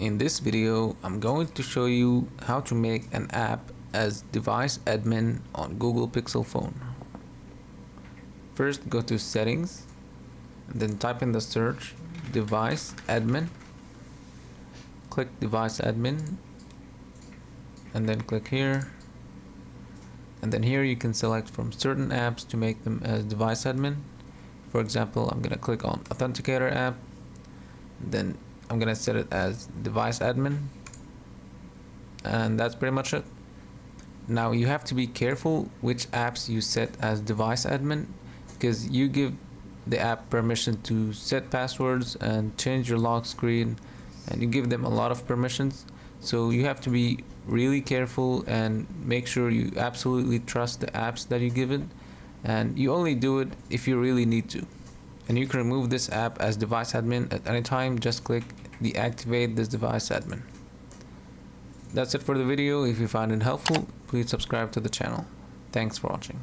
In this video, I'm going to show you how to make an app as device admin on Google Pixel phone. First, go to settings, and then type in the search device admin. Click device admin, and then click here. And then here you can select from certain apps to make them as device admin. For example, I'm gonna click on Authenticator app, then I'm gonna set it as device admin, and that's pretty much it. Now you have to be careful which apps you set as device admin, because you give the app permission to set passwords and change your lock screen, and you give them a lot of permissions. So you have to be really careful and make sure you absolutely trust the apps that you give it, and you only do it if you really need to. And you can remove this app as device admin at any time. Just click deactivate this device admin. That's it for the video. If you find it helpful, please subscribe to the channel. Thanks for watching.